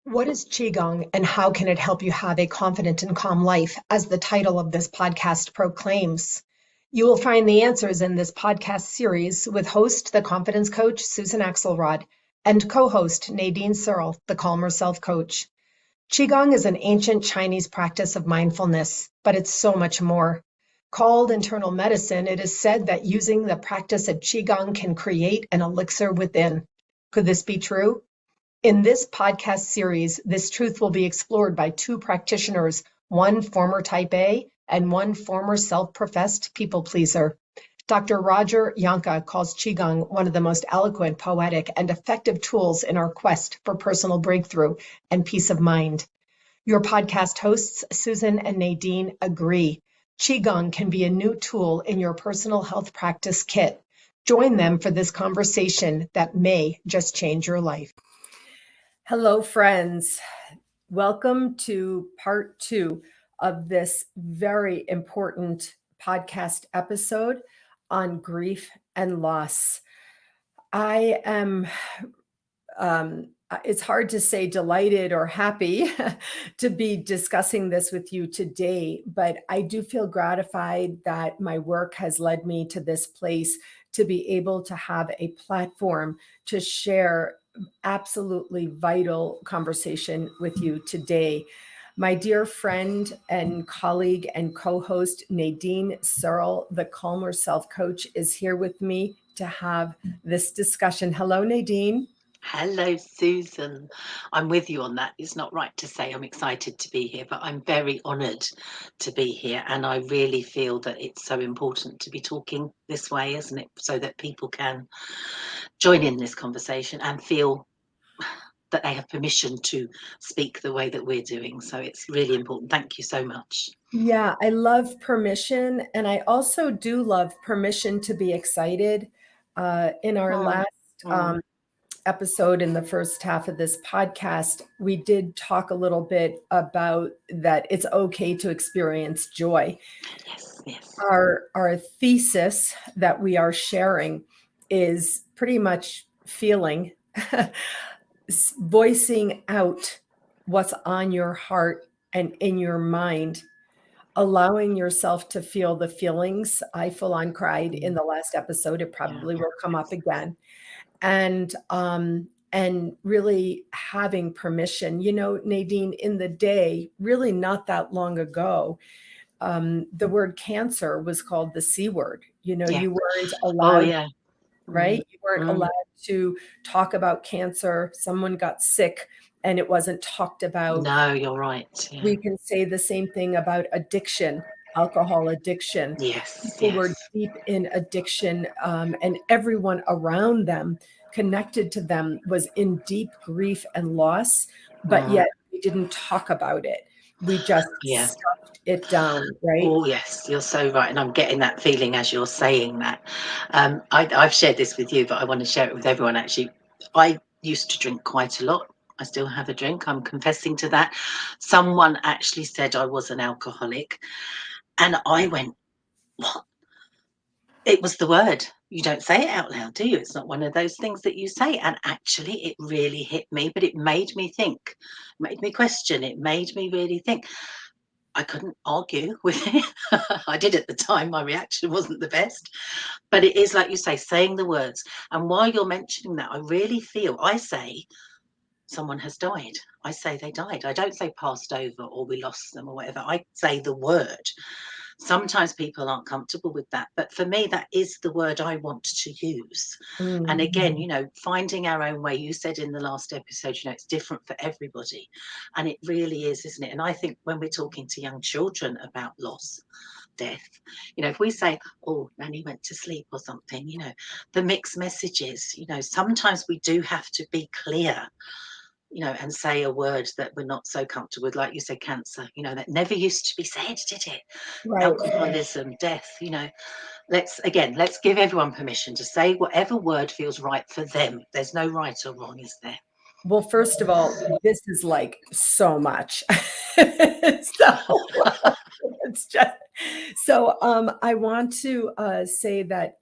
What is Qigong and how can it help you have a confident and calm life, as the title of this podcast proclaims? You will find the answers in this podcast series with host, the Confidence Coach Susan Axelrod, and co-host Nadine Searle, the Calmer Self Coach. Qigong is an ancient Chinese practice of mindfulness, but it's so much more. Called internal medicine, it is said that using the practice of Qigong can create an elixir within. Could this be true? In this podcast series, this truth will be explored by two practitioners, one former Type A and one former self-professed people pleaser. Dr. Roger Jahnke calls Qigong one of the most eloquent, poetic, and effective tools in our quest for personal breakthrough and peace of mind. Your podcast hosts, Susan and Nadine, agree. Qigong can be a new tool in your personal health practice kit. Join them for this conversation that may just change your life. Hello, friends. Welcome to part 2 of this very important podcast episode on grief and loss. I am, it's hard to say delighted or happy to be discussing this with you today, but I do feel gratified that my work has led me to this place to be able to have a platform to share absolutely vital conversation with you today. My dear friend and colleague and co-host Nadine Searle, the Calmer Self Coach, is here with me to have this discussion. Hello, Nadine. Hello, Susan. I'm with you on that. It's not right to say I'm excited to be here, but I'm very honoured to be here. And I really feel that it's so important to be talking this way, isn't it? So that people can join in this conversation and feel that they have permission to speak the way that we're doing. So it's really important. Thank you so much. Yeah, I love permission. And I also do love permission to be excited. In our last episode in the first half of this podcast, we did talk a little bit about that it's okay to experience joy. Yes. Our thesis that we are sharing is pretty much feeling, voicing out what's on your heart and in your mind, allowing yourself to feel the feelings. I full on cried in the last episode. It probably will come up again. And really having permission. You know, Nadine, in the day, really not that long ago, the word cancer was called the C word. You know, you weren't allowed, right? You weren't allowed to talk about cancer. Someone got sick and it wasn't talked about. No, you're right. Yeah. We can say the same thing about addiction, alcohol addiction. People were deep in addiction, and everyone around them, connected to them, was in deep grief and loss, but yet we didn't talk about it. We just stuffed it down, right? Oh, yes, you're so right. And I'm getting that feeling as you're saying that. I've shared this with you, but I want to share it with everyone, actually. I used to drink quite a lot. I still have a drink. I'm confessing to that. Someone actually said I was an alcoholic. And I went, what? It was the word. You don't say it out loud, do you? It's not one of those things that you say. And actually, it really hit me, but it made me think, made me question, it made me really think. I couldn't argue with it. I did at the time. My reaction wasn't the best. But it is, like you say, saying the words. And while you're mentioning that, I really feel, I say, someone has died. I say they died. I don't say passed over or we lost them or whatever. I say the word. Sometimes people aren't comfortable with that, but for me, that is the word I want to use. And again, you know, finding our own way. You said in the last episode, you know, it's different for everybody, and it really is, isn't it? And I think when we're talking to young children about loss, death, you know, if we say, oh, Nanny went to sleep or something, you know, the mixed messages, you know, sometimes we do have to be clear, you know, and say a word that we're not so comfortable with, like you said, cancer, you know, that never used to be said, did it? Right. Alcoholism, death, you know, let's give everyone permission to say whatever word feels right for them. There's no right or wrong, is there? Well, first of all, this is like so much. So It's just so I want to say that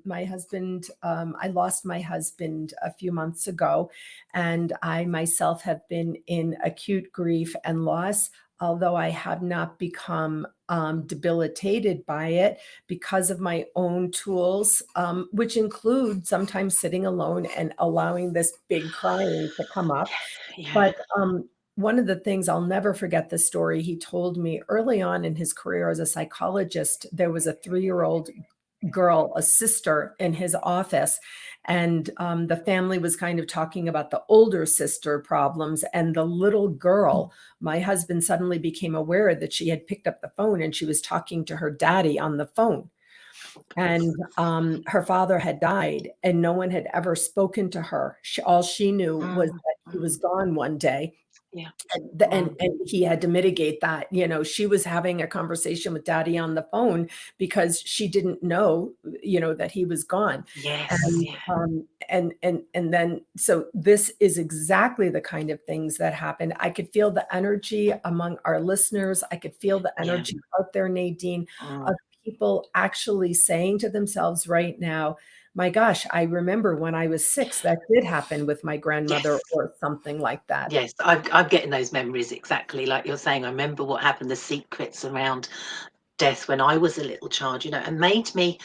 my husband, I lost my husband a few months ago, and I myself have been in acute grief and loss, although I have not become debilitated by it because of my own tools, which include sometimes sitting alone and allowing this big crying to come up. Yeah. But one of the things I'll never forget the story he told me early on in his career as a psychologist. There was a 3-year-old girl, a sister in his office, and the family was kind of talking about the older sister problems. And the little girl, my husband suddenly became aware that she had picked up the phone and she was talking to her daddy on the phone. And her father had died, and no one had ever spoken to her. All she knew was Mm, that he was mm, gone one day, yeah. and he had to mitigate that. She was having a conversation with daddy on the phone because she didn't know, that he was gone. Yes. And Yeah. then so this is exactly the kind of things that happened. I could feel the energy among our listeners. I could feel the Yeah. energy out there, Nadine, Mm, of people actually saying to themselves right now, my gosh, I remember when I was 6, that did happen with my grandmother yes. or something like that. Yes, I'm getting those memories exactly like you're saying. I remember what happened, the secrets around death when I was a little child, and made me,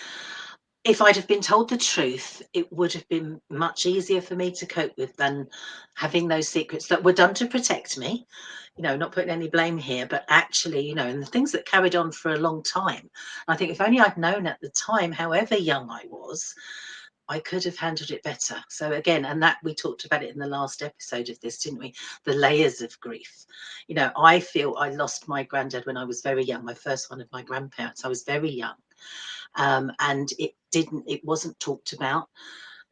if I'd have been told the truth, it would have been much easier for me to cope with than having those secrets that were done to protect me. Not putting any blame here, but actually, and the things that carried on for a long time. I think if only I'd known at the time, however young I was, I could have handled it better. So again, and that we talked about it in the last episode of this, didn't we? The layers of grief. I feel I lost my granddad when I was very young, my first one of my grandparents. I was very young. And it wasn't talked about.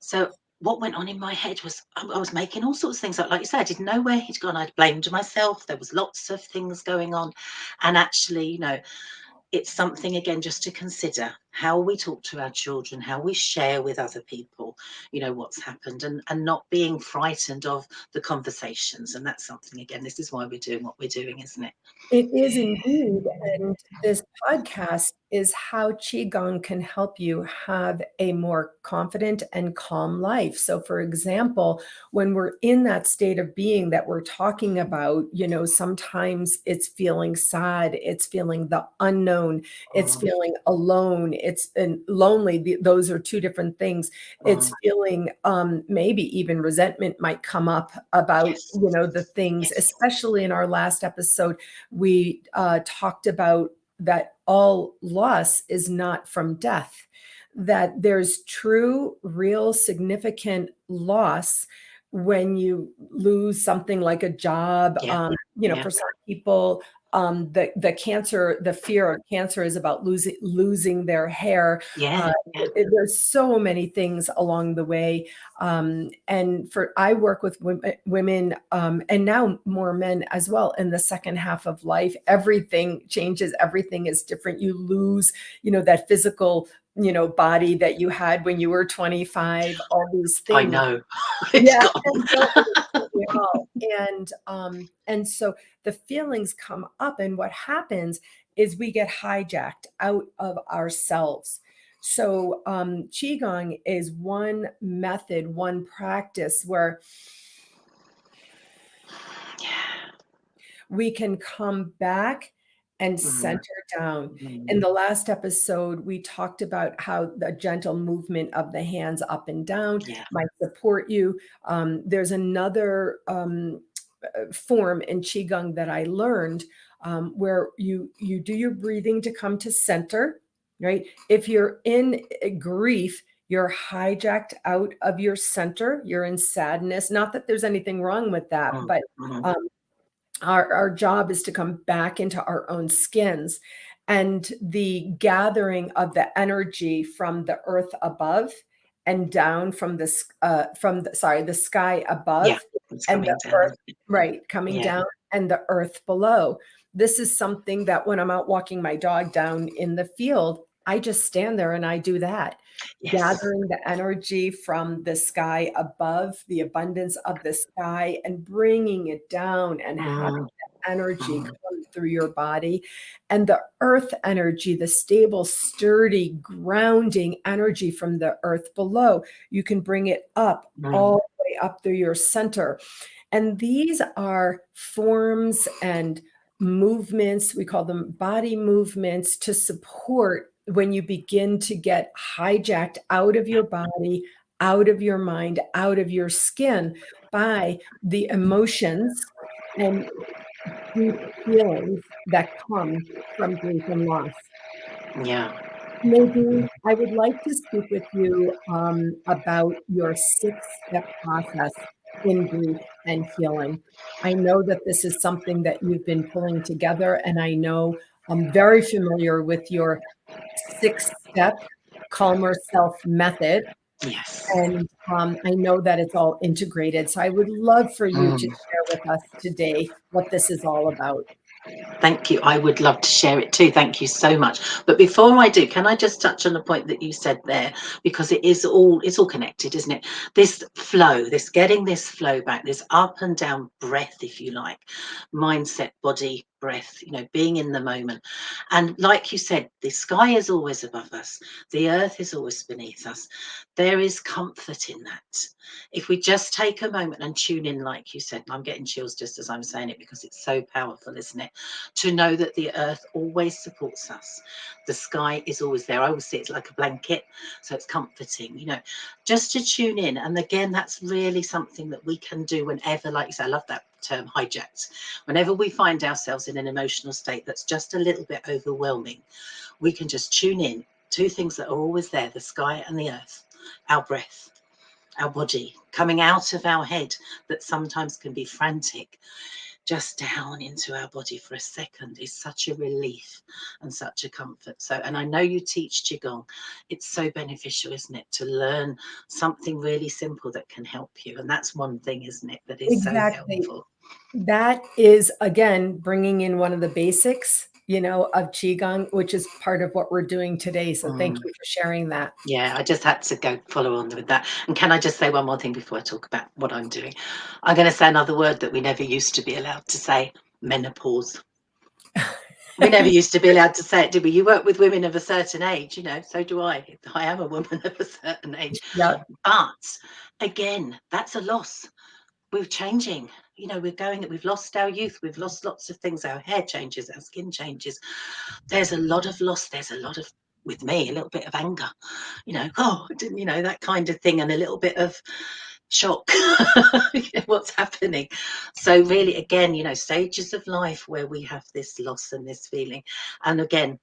So what went on in my head was I was making all sorts of things up. Like you said, I didn't know where he'd gone. I'd blamed myself. There was lots of things going on. And actually, it's something again just to consider how we talk to our children, how we share with other people, what's happened, and not being frightened of the conversations. And that's something, again, this is why we're doing what we're doing, isn't it? It is indeed. And this podcast is how Qigong can help you have a more confident and calm life. So, for example, when we're in that state of being that we're talking about, sometimes it's feeling sad, it's feeling the unknown, it's Mm, feeling alone, it's lonely. Those are two different things. mm, It's feeling maybe even resentment might come up about, yes, the things, yes, especially in our last episode we talked about that all loss is not from death, that there's true, real, significant loss when you lose something like a job. yeah, yeah, For some people, the cancer, the fear of cancer is about losing their hair. yeah, yeah, There's so many things along the way. And I work with women, and now more men as well. In the second half of life, everything changes. Everything is different. You lose, that physical, body that you had when you were 25. All these I things. know. It's Yeah, gone. and don't we all? And so the feelings come up, and what happens is we get hijacked out of ourselves. So Qigong is one method, one practice where Yeah. we can come back and Mm, center down. In mm, the last episode, we talked about how the gentle movement of the hands up and down yeah. might support you. There's another form in Qigong that I learned where you do your breathing to come to center, right? If you're in grief, you're hijacked out of your center, you're in sadness. Not that there's anything wrong with that, Mm, but mm, um, our job is to come back into our own skins, and the gathering of the energy from the earth above and down from the sky yeah. above It's and the coming down, earth, isn't it? right, coming Yeah. down, and the earth below. This is something that when I'm out walking my dog down in the field, I just stand there and I do that, Yes. gathering the energy from the sky above, the abundance of the sky, and bringing it down and having Mm, energy mm, come through your body. And the earth energy, the stable, sturdy, grounding energy from the earth below, you can bring it up all the way up through your center. And these are forms and movements, we call them body movements, to support when you begin to get hijacked out of your body, out of your mind, out of your skin by the emotions and deep feelings that come from grief and loss. Yeah. Nadine, I would like to speak with you about your 6-step process in grief and healing. I know that this is something that you've been pulling together, and I know I'm very familiar with your 6-step calmer self method. Yes. And I know that it's all integrated. So I would love for you to share with us today what this is all about. Thank you. I would love to share it too. Thank you so much. But before I do, can I just touch on the point that you said there? Because it's all connected, isn't it? This flow, this getting this flow back, this up and down breath, if you like, mindset, body, breath, being in the moment. And like you said, the sky is always above us. The earth is always beneath us. There is comfort in that. If we just take a moment and tune in, like you said, and I'm getting chills just as I'm saying it because it's so powerful, isn't it? To know that the earth always supports us. The sky is always there. I always say it's like a blanket, so it's comforting, just to tune in. And again, that's really something that we can do whenever, like you say, I love that term, hijacked. Whenever we find ourselves in an emotional state that's just a little bit overwhelming, we can just tune in. Two things that are always there, the sky and the earth, our breath, our body coming out of our head that sometimes can be frantic, just down into our body for a second is such a relief and such a comfort. So, and I know you teach Qigong. It's so beneficial, isn't it, to learn something really simple that can help you. And that's one thing, isn't it, that is so Exactly. helpful. That is, again, bringing in one of the basics, of Qigong, which is part of what we're doing today. So thank you for sharing that. Yeah, I just had to go follow on with that. And can I just say one more thing before I talk about what I'm doing? I'm going to say another word that we never used to be allowed to say, menopause. We never used to be allowed to say it, did we? You work with women of a certain age, so do I. I am a woman of a certain age. Yep. But again, that's a loss. We're changing. We've lost our youth. We've lost lots of things. Our hair changes, our skin changes. There's a lot of loss. There's a lot of, with me, a little bit of anger, oh, I didn't, that kind of thing, and a little bit of shock. What's happening? So really, again, stages of life where we have this loss and this feeling. And again,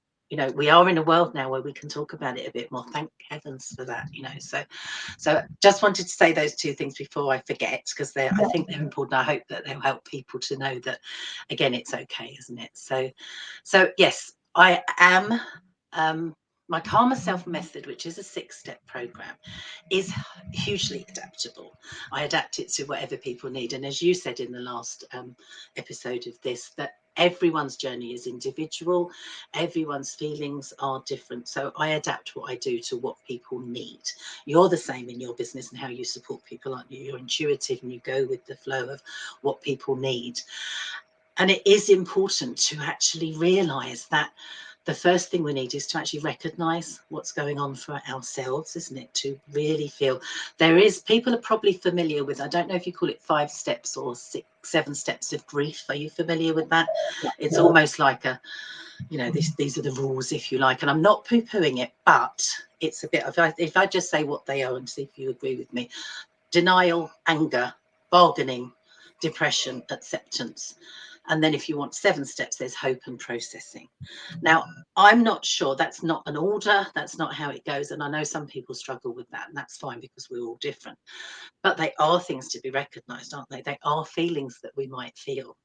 we are in a world now where we can talk about it a bit more. Thank heavens for that. So just wanted to say those two things before I forget, because I think they're important. I hope that they'll help people to know that, again, it's okay, isn't it? So yes, I am my Calmer Self method, which is a 6-step program, is hugely adaptable. I adapt it to whatever people need. And as you said in the last episode of this, that everyone's journey is individual, everyone's feelings are different. So I adapt what I do to what people need. You're the same in your business and how you support people, aren't you? You're intuitive and you go with the flow of what people need. And it is important to actually realize that the first thing we need is to actually recognize what's going on for ourselves, isn't it? To really feel people are probably familiar with, I don't know if you call it 5 steps or 7 steps of grief. Are you familiar with that? It's almost like these are the rules, if you like. And I'm not poo-pooing it, but it's a bit of, if I just say what they are and see if you agree with me: denial, anger, bargaining, depression, acceptance. And then if you want 7 steps, there's hope and processing. Now, I'm not sure, that's not an order, that's not how it goes. And I know some people struggle with that, and that's fine because we're all different. But they are things to be recognized, aren't they? They are feelings that we might feel.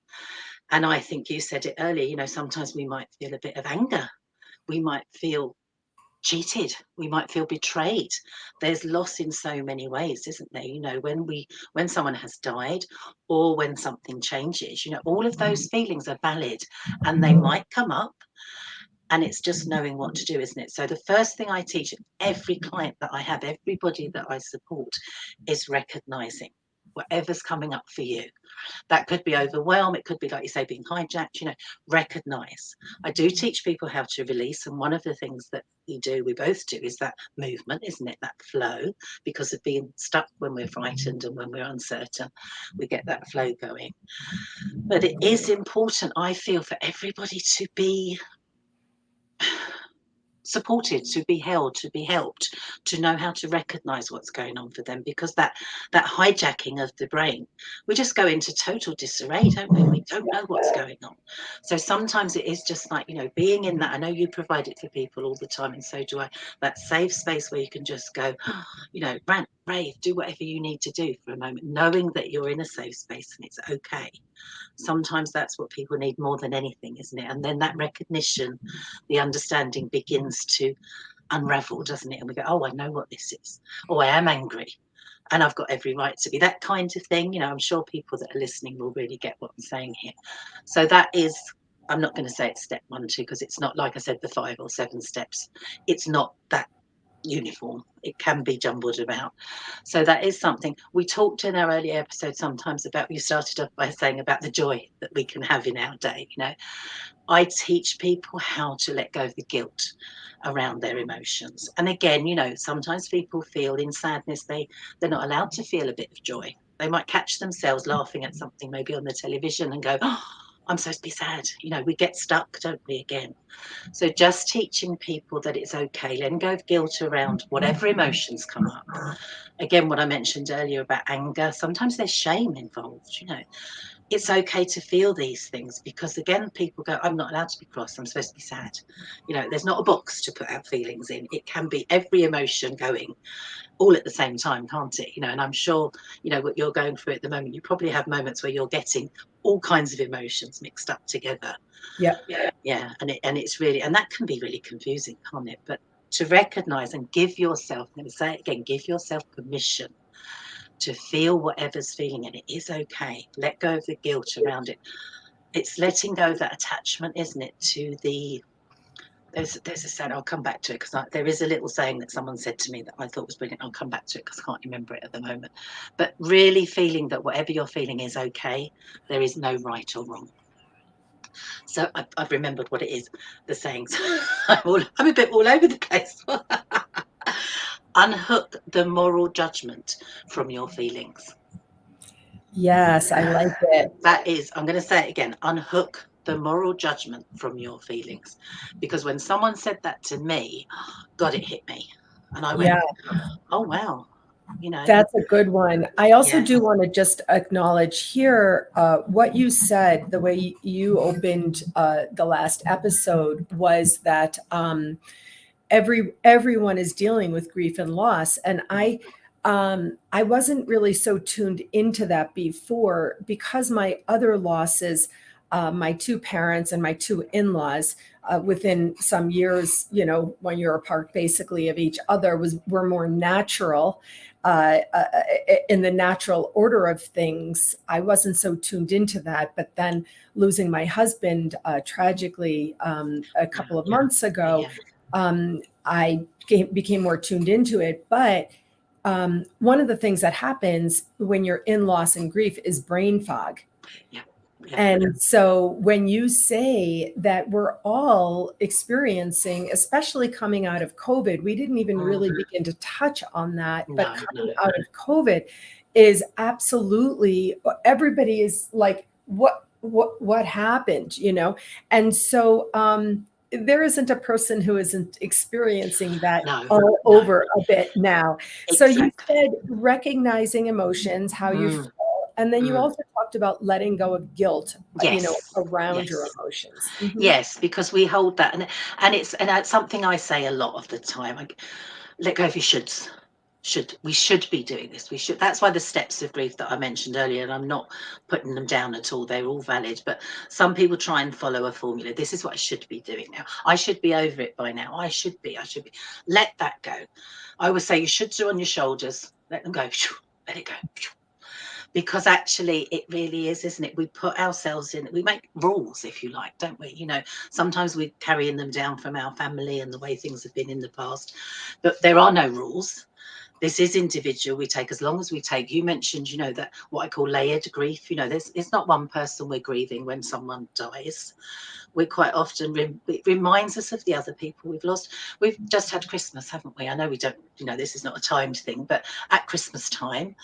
And I think you said it earlier, sometimes we might feel a bit of anger. We might feel cheated, we might feel betrayed. There's loss in so many ways, isn't there? When someone has died, or when something changes, all of those feelings are valid and they might come up, and it's just knowing what to do, isn't it? So the first thing I teach every client that I have, everybody that I support, is recognizing whatever's coming up for you. That could be overwhelm. It could be, like you say, being hijacked, recognize. I do teach people how to release. And one of the things that we both do, is that movement, isn't it? That flow, because of being stuck when we're frightened and when we're uncertain, we get that flow going. But it is important, I feel, for everybody to be supported, to be held, to be helped, to know how to recognize what's going on for them, because that hijacking of the brain, we just go into total disarray, don't we? We don't know what's going on. So sometimes it is just like, being in that. I know you provide it for people all the time, and so do I, that safe space where you can just go, rant, rave, do whatever you need to do for a moment, knowing that you're in a safe space and it's okay. Sometimes that's what people need more than anything, isn't it? And then that recognition, the understanding begins to unravel, doesn't it? And we go, oh, I know what this is. Oh, I am angry. And I've got every right to be, that kind of thing. I'm sure people that are listening will really get what I'm saying here. So that is, I'm not going to say it's step 1, 2, because it's not, like I said, the 5 or 7 steps. It's not that uniform. It can be jumbled about. So that is something we talked in our earlier episode sometimes about. You started off by saying about the joy that we can have in our day. I teach people how to let go of the guilt around their emotions. And again, sometimes people feel in sadness, they're not allowed to feel a bit of joy. They might catch themselves laughing at something maybe on the television and go, oh, I'm supposed to be sad. We get stuck, don't we, again? So just teaching people that it's okay, letting go of guilt around whatever emotions come up. Again, what I mentioned earlier about anger, sometimes there's shame involved, It's okay to feel these things, because again, people go, I'm not allowed to be cross, I'm supposed to be sad. There's not a box to put our feelings in. It can be every emotion going all at the same time, can't it? And I'm sure, what you're going through at the moment, you probably have moments where you're getting all kinds of emotions mixed up together. Yeah. And it's really, and that can be really confusing, can't it? But to recognize and give yourself, I'm going to say it again, give yourself permission to feel whatever's feeling, and it is okay. Let go of the guilt around it. It's letting go of that attachment, isn't it, to the, there's a saying, I'll come back to it, because there is a little saying that someone said to me that I thought was brilliant. I'll come back to it because I can't remember it at the moment. But really feeling that whatever you're feeling is okay. There is no right or wrong. So I've remembered what it is, the sayings. I'm a bit all over the place. Unhook the moral judgment from your feelings. Yes, I like it. That is, I'm going to say it again, unhook the moral judgment from your feelings. Because when someone said that to me, God, it hit me. And I went, oh, wow. That's a good one. I also Yeah. do want to just acknowledge here what you said, the way you opened the last episode, was that everyone is dealing with grief and loss. And I wasn't really so tuned into that before, because my other losses, my 2 parents and my 2 in-laws, within some years, 1 year apart basically of each other, were more natural, in the natural order of things. I wasn't so tuned into that. But then losing my husband tragically a couple of months ago, I became more tuned into it. But one of the things that happens when you're in loss and grief is brain fog. Yeah. And so when you say that we're all experiencing, especially coming out of COVID, we didn't even really begin to touch on that, but coming out of COVID is absolutely, everybody is like, what happened, And so there isn't a person who isn't experiencing that over a bit now. Exactly. So you said recognizing emotions, how you feel, and then you also talked about letting go of guilt, around your emotions. Mm-hmm. Yes, because we hold that, and it's something I say a lot of the time. Let go of your shoulds. We should be doing this. We should. That's why the steps of grief that I mentioned earlier, and I'm not putting them down at all. They're all valid. But some people try and follow a formula. This is what I should be doing now. I should be over it by now. I should be. Let that go. I always say your shoulds are on your shoulders. Let them go. Let it go. Because actually it really is, isn't it? We put ourselves in, we make rules, if you like, don't we? Sometimes we're carrying them down from our family and the way things have been in the past, but there are no rules. this is individual. We take as long as we take. You mentioned, that what I call layered grief. It's not one person we're grieving when someone dies. We're quite often, it reminds us of the other people we've lost. We've just had Christmas, haven't we? I know we don't, this is not a timed thing, but at Christmas time,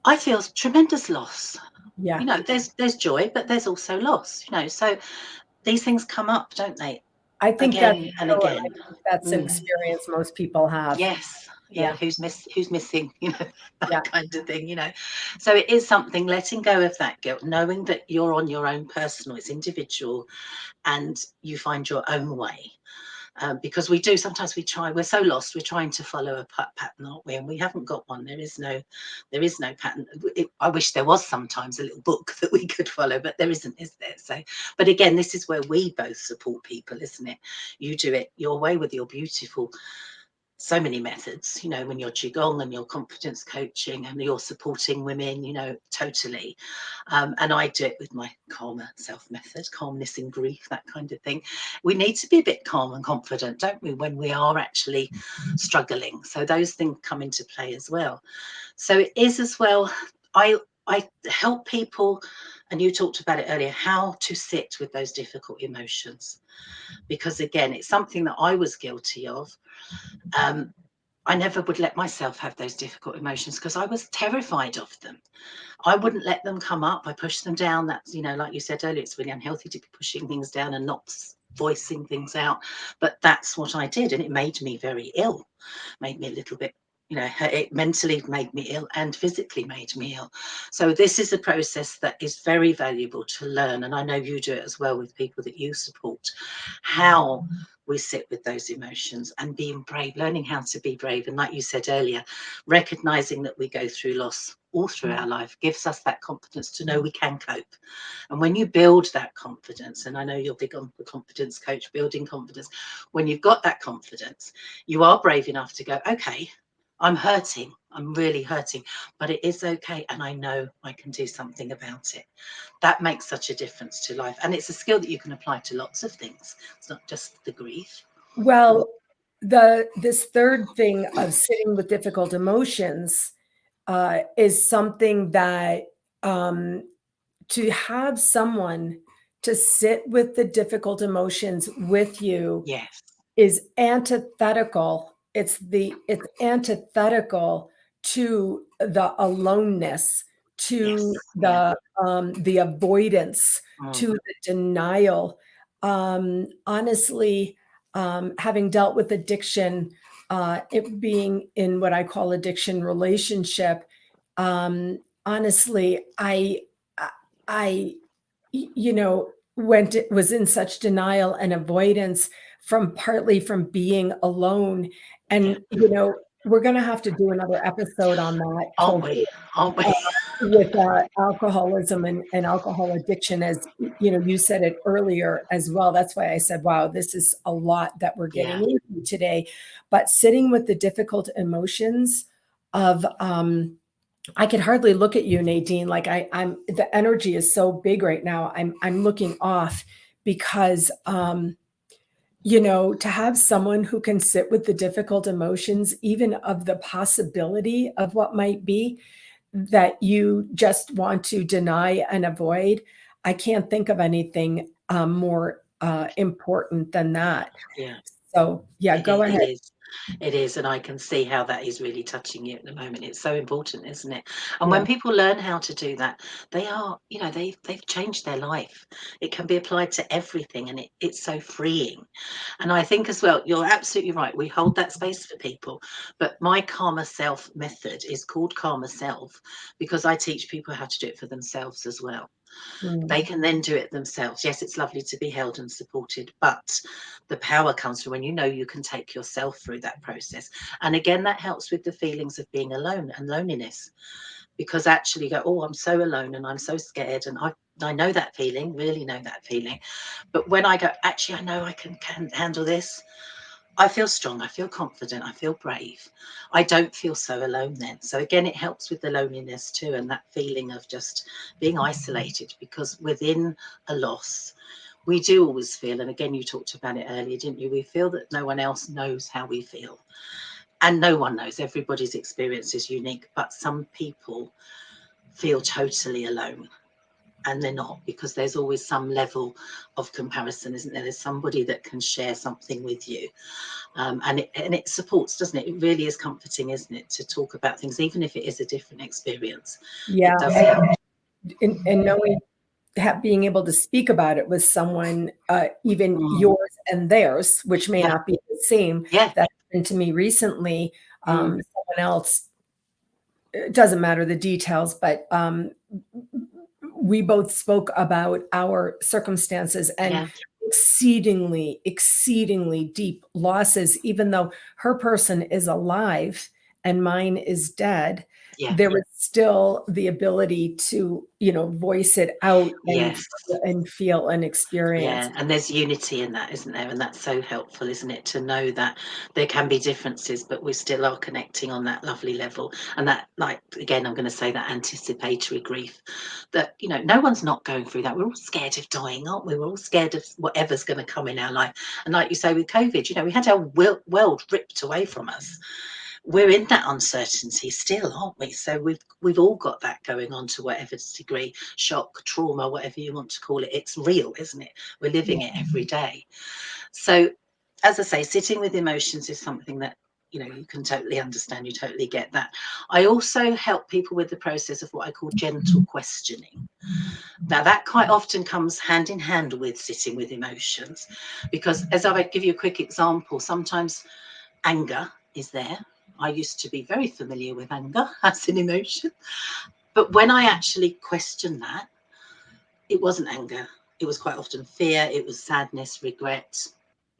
I feel tremendous loss. Yeah. There's joy, but there's also loss, so these things come up, don't they? I think that's Again and so, again. I think that's an Mm. experience most people have. Yes. Yeah. Yeah. Who's missing, Yeah. that kind of thing, So it is something, letting go of that guilt, knowing that you're on your own personal, it's individual, and you find your own way. Because we do, sometimes we're so lost, we're trying to follow a pattern, aren't we? And we haven't got one. There is no pattern. I wish there was sometimes a little book that we could follow, but there isn't, is there? So, but again, this is where we both support people, isn't it? You do it your way with your beautiful, so many methods, when you're Qigong and you're confidence coaching and you're supporting women, totally. And I do it with my calmer self method, calmness in grief, that kind of thing. We need to be a bit calm and confident, don't we, when we are actually struggling? So those things come into play as well. So it is as well, I help people, and you talked about it earlier, how to sit with those difficult emotions. Because again, it's something that I was guilty of. I never would let myself have those difficult emotions because I was terrified of them. I wouldn't let them come up. I pushed them down. That's, like you said earlier, it's really unhealthy to be pushing things down and not voicing things out. But that's what I did. And it made me very ill, made me a little bit, it mentally made me ill and physically made me ill. So this is a process that is very valuable to learn. And I know you do it as well with people that you support, how we sit with those emotions and being brave, learning how to be brave. And like you said earlier, recognizing that we go through loss all through our life gives us that confidence to know we can cope. And when you build that confidence, and I know you're big on the confidence coach, building confidence, when you've got that confidence, you are brave enough to go, okay, I'm hurting, I'm really hurting, but it is okay. And I know I can do something about it. That makes such a difference to life. And it's a skill that you can apply to lots of things. It's not just the grief. Well, this third thing of sitting with difficult emotions is something that to have someone to sit with the difficult emotions with you Yes. is antithetical. It's antithetical to the aloneness, to Yes. Yeah. the avoidance, Mm. to the denial. Honestly, having dealt with addiction, it being in what I call addiction relationship, honestly, I was in such denial and avoidance partly from being alone. Yeah. And, we're going to have to do another episode on that Aren't we? Aren't we? with alcoholism and alcohol addiction, as you said it earlier as well. That's why I said, wow, this is a lot that we're getting Yeah. into today. But sitting with the difficult emotions of, I could hardly look at you, Nadine. Like I'm the energy is so big right now. I'm looking off because to have someone who can sit with the difficult emotions, even of the possibility of what might be that you just want to deny and avoid. I can't think of anything more important than that. Yeah. So yeah, go It ahead. is. It is. And I can see how that is really touching you at the moment. It's so important, isn't it? And Yeah. when people learn how to do that, they are, they've changed their life. It can be applied to everything, and it's so freeing. And I think as well, you're absolutely right. We hold that space for people. But my Karma Self method is called Karma Self because I teach people how to do it for themselves as well. They can then do it themselves. Yes, it's lovely to be held and supported, but the power comes from when you can take yourself through that process. And again, that helps with the feelings of being alone and loneliness, because actually you go, oh, I'm so alone and I'm so scared. And I know that feeling, really know that feeling. But when I go, actually, I know I can handle this. I feel strong, I feel confident, I feel brave. I don't feel so alone then. So again, it helps with the loneliness too, and that feeling of just being isolated, because within a loss, we do always feel, and again, you talked about it earlier, didn't you? We feel that no one else knows how we feel. And no one knows, everybody's experience is unique, but some people feel totally alone. And they're not, because there's always some level of comparison, isn't there? There's somebody that can share something with you. And it supports, doesn't it? It really is comforting, isn't it, to talk about things, even if it is a different experience. Yeah. It does help. And knowing, being able to speak about it with someone, even yours and theirs, which may not be the same. Yeah. That happened to me recently. Someone else, it doesn't matter the details, but we both spoke about our circumstances and exceedingly deep losses, even though her person is alive and mine is dead. There was still the ability to, voice it out and feel and experience. And there's unity in that, isn't there? And that's so helpful, isn't it, to know that there can be differences, but we still are connecting on that lovely level. And that, like, again, I'm going to say that anticipatory grief, that, no one's not going through that. We're all scared of dying, aren't we? We're all scared of whatever's going to come in our life. And like you say with COVID, we had our world ripped away from us. We're in that uncertainty still, aren't we? So we've all got that going on, to whatever degree, shock, trauma, whatever you want to call it. It's real, isn't it? We're living it every day. So, as I say, sitting with emotions is something that you can totally understand. You totally get that. I also help people with the process of what I call gentle questioning. Now, that quite often comes hand in hand with sitting with emotions, because, as I give you a quick example, sometimes anger is there. I used to be very familiar with anger as an emotion. But when I actually questioned that, it wasn't anger. It was quite often fear. It was sadness, regret.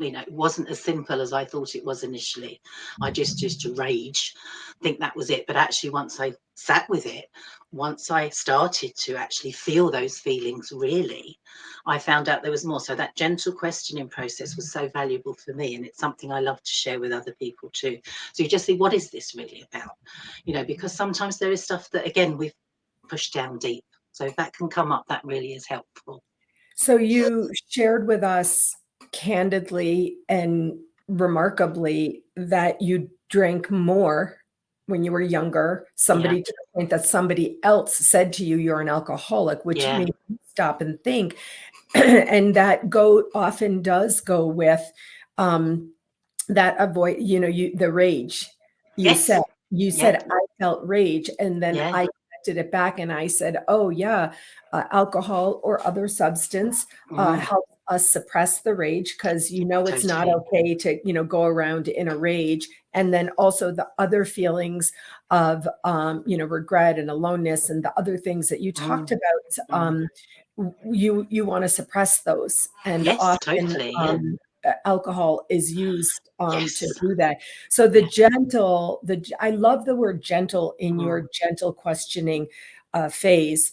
It wasn't as simple as I thought it was initially. I just used to rage, think that was it. But actually, once I sat with it, once I started to actually feel those feelings, really, I found out there was more. So that gentle questioning process was so valuable for me. And it's something I love to share with other people too. So you just think, what is this really about? Because sometimes there is stuff that, again, we've pushed down deep. So if that can come up, that really is helpful. So you shared with us candidly and remarkably that you drank more when you were younger, to the point that somebody else said to you, you're an alcoholic, which made you stop and think. And that often does go with that avoid, the rage. You said I felt rage, and then I connected it back and I said, oh yeah, alcohol or other substance helps us suppress the rage, because it's not okay to go around in a rage. And then also the other feelings of regret and aloneness and the other things that you talked about, you want to suppress those, and often alcohol is used to do that. So I love the word gentle in your gentle questioning phase,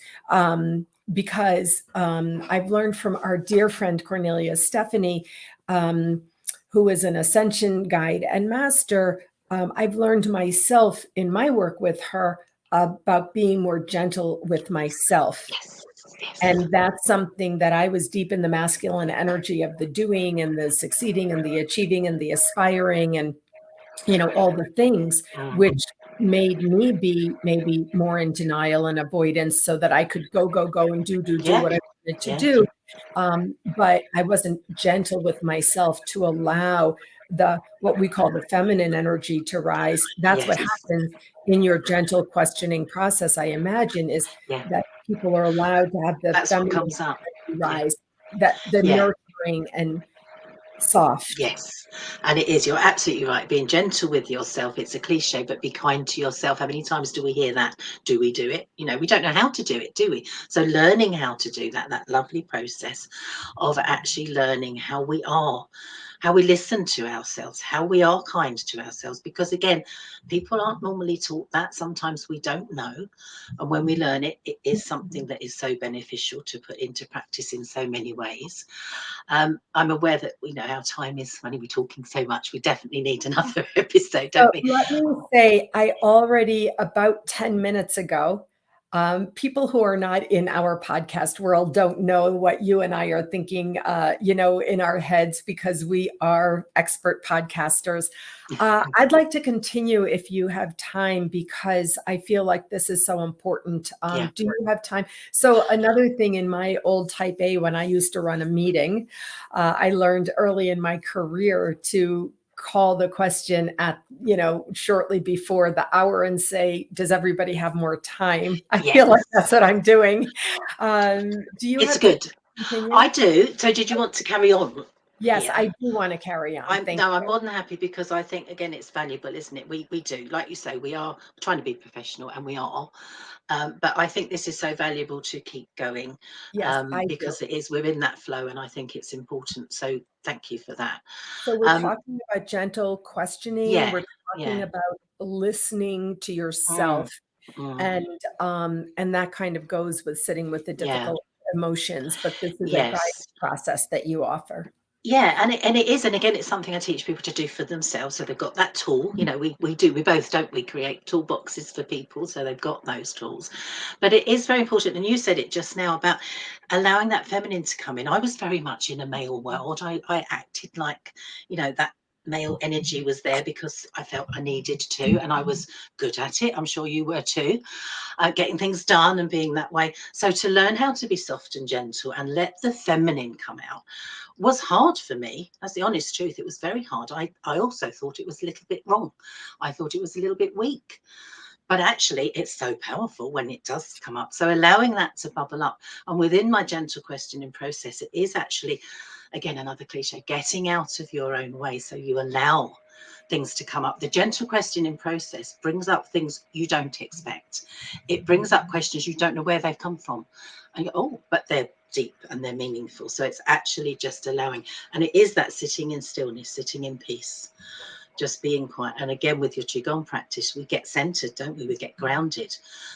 because I've learned from our dear friend Cornelia Stephanie, who is an ascension guide and master. I've learned myself in my work with her about being more gentle with myself. And that's something that I was deep in the masculine energy of the doing and the succeeding and the achieving and the aspiring and, all the things, which made me be maybe more in denial and avoidance so that I could go and do what I wanted to do. But I wasn't gentle with myself to allow what we call the feminine energy to rise. That's what happens in your gentle questioning process, I imagine, is that people are allowed to have the feminine energy rise, that the nurturing and soft. Yes, and it is. You're absolutely right. Being gentle with yourself. It's a cliche, but be kind to yourself. How many times do we hear that? Do we do it? We don't know how to do it, do we? So learning how to do that lovely process of actually learning how we are, how we listen to ourselves, how we are kind to ourselves. Because again, people aren't normally taught that. Sometimes we don't know. And when we learn it, it is something that is so beneficial to put into practice in so many ways. I'm aware that our time is funny. We're talking so much. We definitely need another episode, don't we? Let me say, I already, about 10 minutes ago, People who are not in our podcast world don't know what you and I are thinking, in our heads, because we are expert podcasters. I'd like to continue if you have time, because I feel like this is so important. Yeah. Do you have time? So another thing, in my old type A, when I used to run a meeting, I learned early in my career to call the question at, shortly before the hour and say, does everybody have more time? I feel like that's what I'm doing. Do you It's have good. to continue? I do. So did you want to carry on? Yes, Here? I do want to carry on. I'm Thank you. more than happy, because I think, again, it's valuable, isn't it? We do, like you say, we are trying to be professional, and we are. But I think this is so valuable to keep going, Yes, I do. because we're in that flow, and I think it's important. So thank you for that. So we're talking about gentle questioning. Yeah, We're talking yeah. about listening to yourself, Mm. and that kind of goes with sitting with the difficult emotions. But this is a guided Yes. process that you offer. Yeah, and it is, and again, it's something I teach people to do for themselves. So they've got that tool. We both, don't we, create toolboxes for people, so they've got those tools. But it is very important, and you said it just now about allowing that feminine to come in. I was very much in a male world. I acted like, that male energy was there because I felt I needed to, and I was good at it. I'm sure you were too, getting things done and being that way. So to learn how to be soft and gentle and let the feminine come out was hard for me. That's the honest truth. It was very hard. I also thought it was a little bit wrong. I thought it was a little bit weak. But actually, it's so powerful when it does come up. So allowing that to bubble up. And within my gentle questioning process, it is actually, again, another cliche, getting out of your own way. So you allow things to come up. The gentle questioning process brings up things you don't expect. It brings up questions you don't know where they've come from. And you go, oh, but they're deep and they're meaningful. So it's actually just allowing. And it is that sitting in stillness, sitting in peace, just being quiet. And again, with your Qigong practice, we get centered, don't we? We get grounded.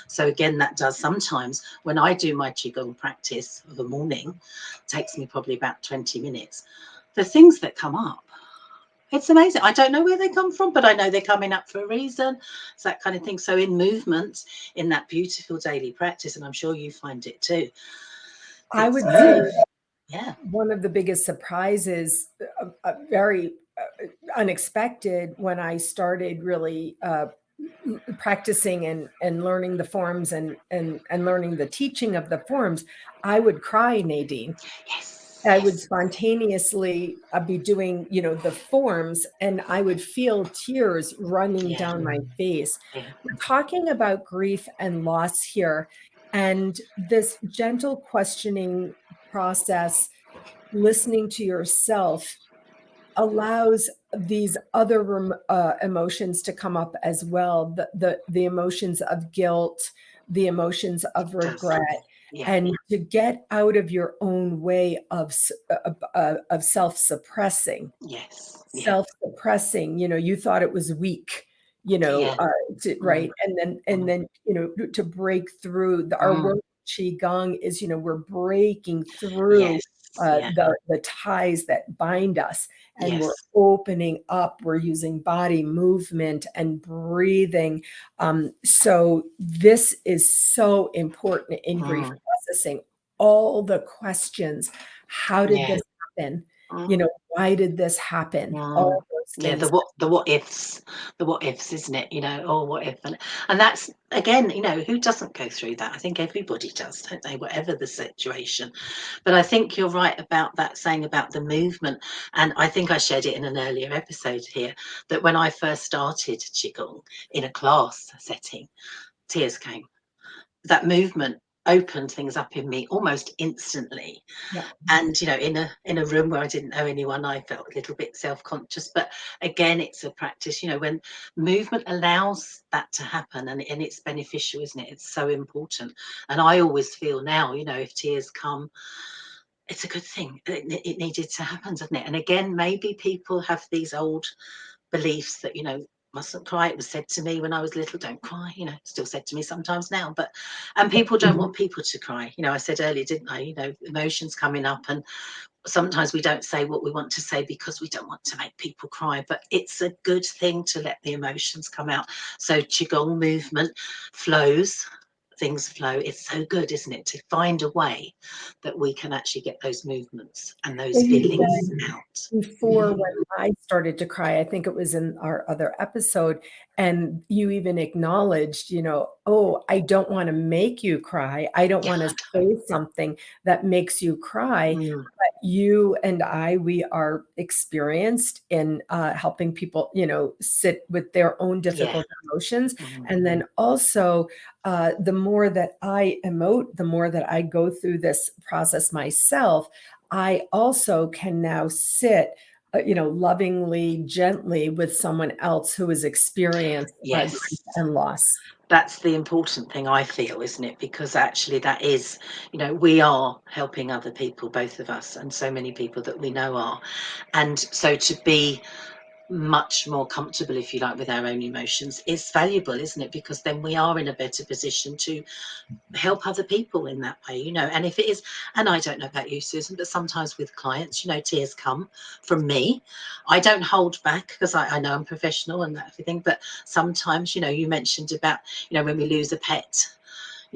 So again, that does sometimes, when I do my Qigong practice of a morning, it takes me probably about 20 minutes. The things that come up, it's amazing. I don't know where they come from, but I know they're coming up for a reason. It's that kind of thing. So in movement, in that beautiful daily practice, and I'm sure you find it too. I would say yeah, one of the biggest surprises, very unexpected, when I started really practicing and learning the forms and learning the teaching of the forms, I would cry, Nadine. yes. I would spontaneously be doing, the forms, and I would feel tears running down my face. Yeah. We're talking about grief and loss here, and this gentle questioning process, listening to yourself, allows these other emotions to come up as well. The emotions of guilt, the emotions of regret. Yeah. And to get out of your own way of self-suppressing. Yes. Self-suppressing, you thought it was weak, right? And then, to break through our work, Qigong is, we're breaking through the ties that bind us, and we're opening up. We're using body movement and breathing. So this is so important in grief processing. All the questions: how did this happen? Why did this happen? All those things. The what ifs, isn't it? Or what if, and that's, again, who doesn't go through that? I think everybody does, don't they? Whatever the situation. But I think you're right about that, saying about the movement. And I think I shared it in an earlier episode here, that when I first started Qigong in a class setting, tears came. That movement opened things up in me almost instantly. And in a room where I didn't know anyone, I felt a little bit self-conscious. But again, it's a practice, when movement allows that to happen, and it's beneficial, isn't it? It's so important. And I always feel now, if tears come, it's a good thing. It needed to happen, doesn't it? And again, maybe people have these old beliefs that, mustn't cry. It was said to me when I was little, don't cry, still said to me sometimes now, and people don't want people to cry. I said earlier, didn't I, emotions coming up, and sometimes we don't say what we want to say because we don't want to make people cry, but it's a good thing to let the emotions come out. So Qigong movement flows things flow. It's so good, isn't it, to find a way that we can actually get those movements and those Well, you feelings said out. before when I started to cry, I think it was in our other episode, and you even acknowledged, oh, I don't want to make you cry. I don't want to say something that makes you cry. Mm. But you and I, we are experienced in helping people, sit with their own difficult emotions. And then also, the more that I emote, the more that I go through this process myself, I also can now sit, lovingly, gently with someone else who has experienced grief and loss. That's the important thing, I feel, isn't it? Because actually that is, we are helping other people, both of us, and so many people that we know are. And so to be much more comfortable, if you like, with our own emotions is valuable, isn't it? Because then we are in a better position to help other people in that way, and if it is, and I don't know about you, Susan, but sometimes with clients, tears come from me. I don't hold back because I know I'm professional and that everything, but sometimes, you mentioned about, when we lose a pet,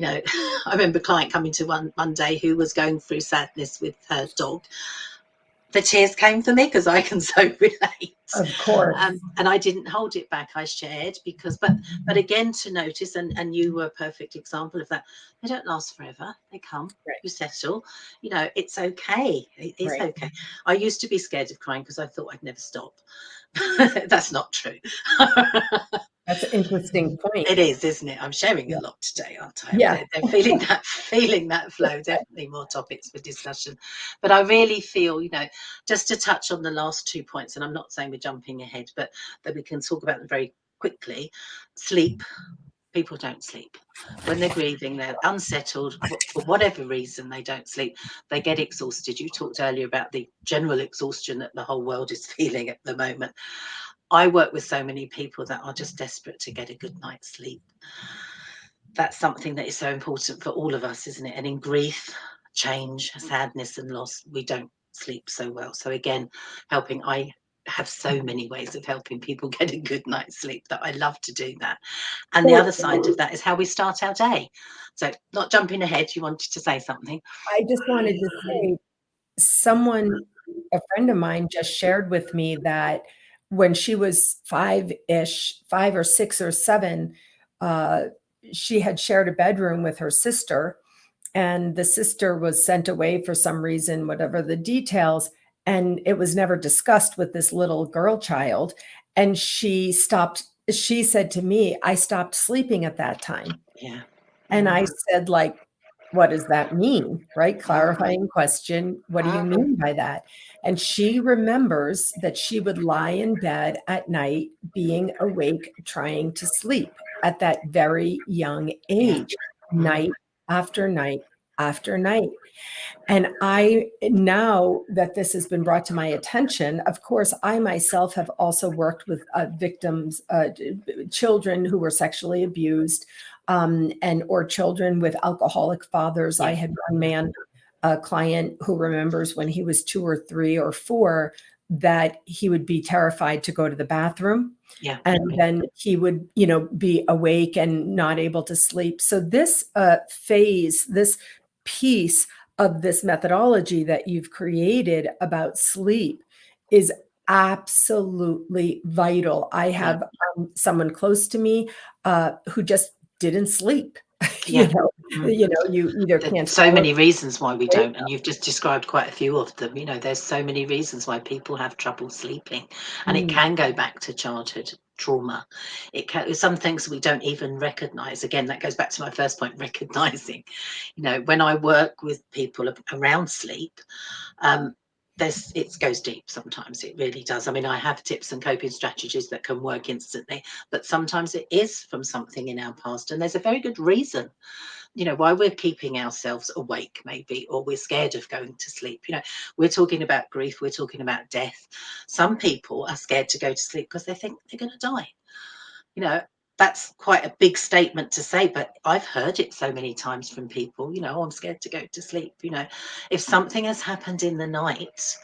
I remember a client coming to one day who was going through sadness with her dog. The tears came for me because I can so relate. Of course. And I didn't hold it back. I shared because, but again, to notice, and you were a perfect example of that. They don't last forever. They come, you settle. It's okay. It is okay. I used to be scared of crying because I thought I'd never stop. That's not true. That's an interesting point. It is, isn't it? I'm sharing a lot today, aren't I? Yeah. They're feeling that flow. Definitely more topics for discussion. But I really feel, just to touch on the last 2 points, and I'm not saying we're jumping ahead, but that we can talk about them very quickly. Sleep. People don't sleep. When they're grieving, they're unsettled. For whatever reason, they don't sleep. They get exhausted. You talked earlier about the general exhaustion that the whole world is feeling at the moment. I work with so many people that are just desperate to get a good night's sleep. That's something that is so important for all of us, isn't it? And in grief, change, sadness, and loss, we don't sleep so well. So again, I have so many ways of helping people get a good night's sleep that I love to do that. And the other side of that is how we start our day. So not jumping ahead, you wanted to say something. I just wanted to say, a friend of mine just shared with me that when she was 5-ish, 5 or 6 or 7, she had shared a bedroom with her sister, and the sister was sent away for some reason, whatever the details, and it was never discussed with this little girl child. And she said to me, I stopped sleeping at that time. Yeah. And I said, like, what does that mean? Right? Clarifying question. What do you mean by that? And she remembers that she would lie in bed at night, being awake, trying to sleep at that very young age, night after night after night. And now that this has been brought to my attention, of course, I myself have also worked with victims, children who were sexually abused, or children with alcoholic fathers. I had one man, a client, who remembers when he was 2 or 3 or 4 that he would be terrified to go to the bathroom. And then he would, be awake and not able to sleep. So this phase, this piece of this methodology that you've created about sleep is absolutely vital. I have someone close to me who just didn't sleep. You either can't. So many reasons why we don't, and you've just described quite a few of them. There's so many reasons why people have trouble sleeping, and it can go back to childhood trauma. Some things we don't even recognize. Again, that goes back to my first point, recognizing. When I work with people around sleep, it goes deep sometimes. It really does. I mean, I have tips and coping strategies that can work instantly, but sometimes it is from something in our past, and there's a very good reason why we're keeping ourselves awake, maybe, or we're scared of going to sleep. We're talking about grief, we're talking about death. Some people are scared to go to sleep because they think they're going to die. That's quite a big statement to say, but I've heard it so many times from people, I'm scared to go to sleep. If something has happened in the night,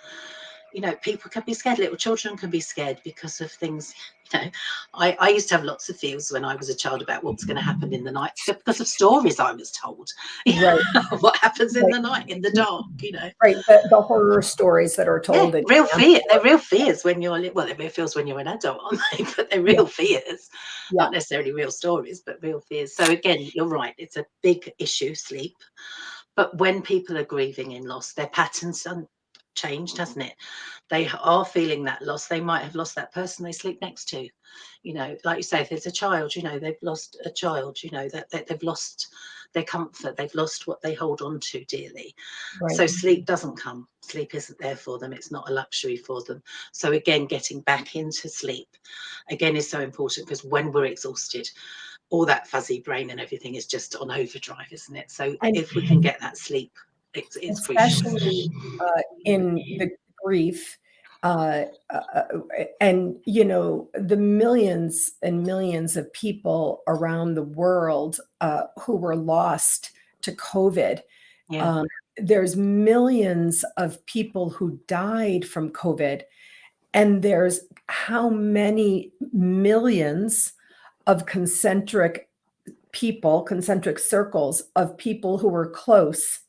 you know, people can be scared, little children can be scared because of things. You know, I used to have lots of fears when I was a child about what was going to happen in the night because of stories I was told. Right. What happens in Right. the night, in the dark, you know. Right. The horror stories that are Yeah, told in real camp. fear. They're real fears when you're, well, they're real fears when you're an adult, aren't they? But they're real fears, Yeah. not necessarily real stories, but real fears. So again, you're right. It's a big issue, sleep. But when people are grieving in loss, their patterns changed, hasn't it? They are feeling that loss. They might have lost that person they sleep next to. You know, like you say, if there's a child, you know, they've lost a child, you know, that they've lost their comfort, they've lost what they hold on to dearly. Right. So sleep doesn't come. Sleep isn't there for them. It's not a luxury for them. So again, getting back into sleep again is so important, because when we're exhausted, all that fuzzy brain and everything is just on overdrive, isn't it? So And if we can get that sleep, it's crucial. especially in the grief, uh, uh, and you know, the millions and millions of people around the world who were lost to COVID. Yeah. Um, there's millions of people who died from COVID, and there's how many millions of concentric circles of people who were close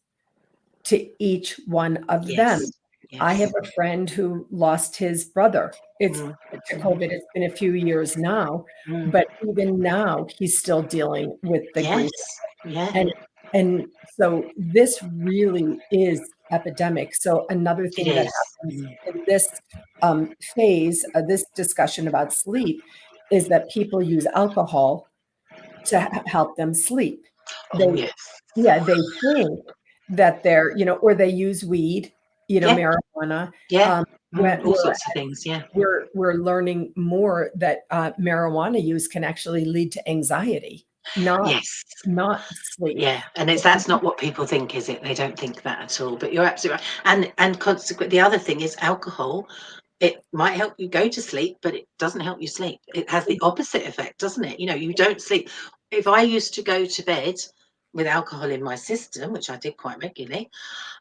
to each one of them. Yes. I have Yes. a friend who lost his brother. It's Mm, to COVID. It's been a few years now, mm. but even now he's still dealing with the Yes. grief. Yeah. And so this really is epidemic. So another It thing that is. happens Mm. in this phase of this discussion about sleep is that people use alcohol to help them sleep. Oh They, yes. yeah, they think that they're, you know, or they use weed, you know, Yeah. marijuana. Yeah. Um, Mm. All where sorts of things. Yeah. we're learning more that marijuana use can actually lead to anxiety, Yes. not sleep. Yeah, and that's not what people think, is it? They don't think that at all. But you're absolutely right. And consequently, the other thing is alcohol. It might help you go to sleep, but it doesn't help you sleep. It has the opposite effect, doesn't it? You know, you don't sleep. If I used to go to bed with alcohol in my system, which I did quite regularly,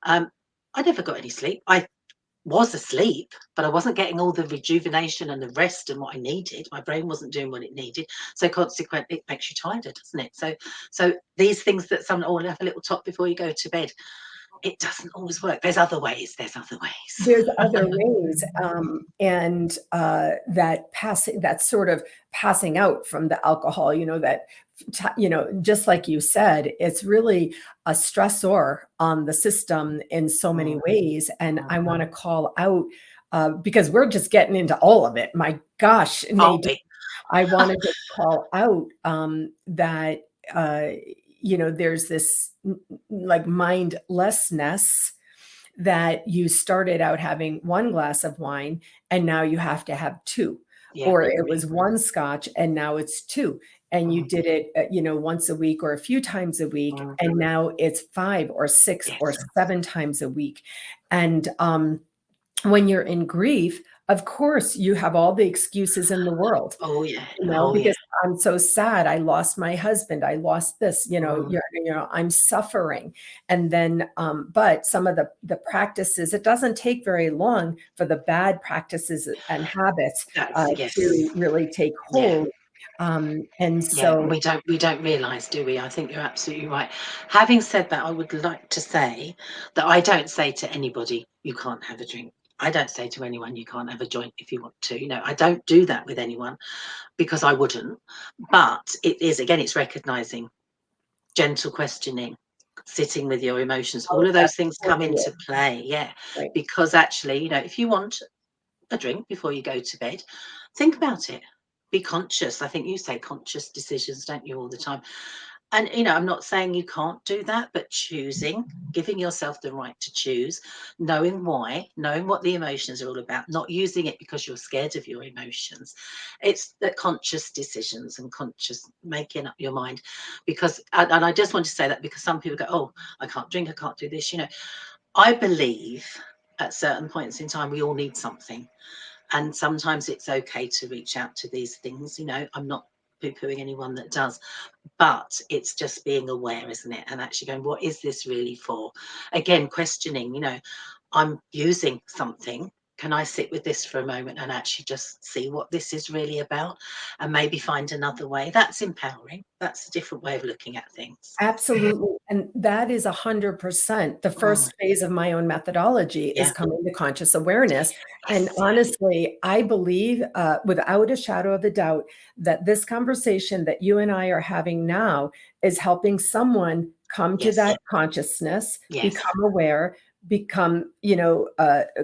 I never got any sleep. I was asleep, but I wasn't getting all the rejuvenation and the rest and what I needed. My brain wasn't doing what it needed. So consequently, it makes you tired, doesn't it? So these things that some have a little top before you go to bed, it doesn't always work. There's other ways. There's other ways. There's other ways, and that sort of passing out from the alcohol, you know, you know, just like you said, it's really a stressor on the system in so many ways. And I want to call out because we're just getting into all of it. My gosh, Nadine, I want to just call out that you know, there's this like mindlessness, that you started out having one glass of wine and now you have to have two, Yeah. or it was one scotch and now it's two, and you did it you know, once a week or a few times a week, and now it's 5 or 6 Yes. or 7 times a week. And when you're in grief, of course you have all the excuses in the world. Oh yeah. You know, Oh yeah. because I'm so sad. I lost my husband. I lost this, you know, I'm suffering. And then, but some of the practices, it doesn't take very long for the bad practices and habits Yes. to really take Yeah. hold. And Yeah, so, we don't realise, do we? I think you're absolutely right. Having said that, I would like to say that I don't say to anybody, you can't have a drink. I don't say to anyone, you can't have a joint if you want to. You know, I don't do that with anyone, because I wouldn't. But it is, again, it's recognising, gentle questioning, sitting with your emotions. All of those things come into play. Yeah, right. because actually, you know, if you want a drink before you go to bed, think about it. Be conscious. I think you say conscious decisions, don't you, all the time? And, you know, I'm not saying you can't do that, but choosing, giving yourself the right to choose, knowing why, knowing what the emotions are all about, not using it because you're scared of your emotions. It's the conscious decisions and conscious making up your mind. Because, and I just want to say that because some people go, oh, I can't drink, I can't do this. You know, I believe at certain points in time, we all need something. And sometimes it's okay to reach out to these things. You know, I'm not poo-pooing anyone that does, but it's just being aware, isn't it? And actually going, what is this really for? Again, questioning, you know, I'm using something. can I sit with this for a moment and actually just see what this is really about, and maybe find another way? That's empowering. That's a different way of looking at things. Absolutely. And that is 100%. The Mm, first phase of my own methodology is yeah. coming to conscious awareness. And Yes. honestly, I believe without a shadow of a doubt that this conversation that you and I are having now is helping someone come to Yes. that consciousness, Yes. become aware, become,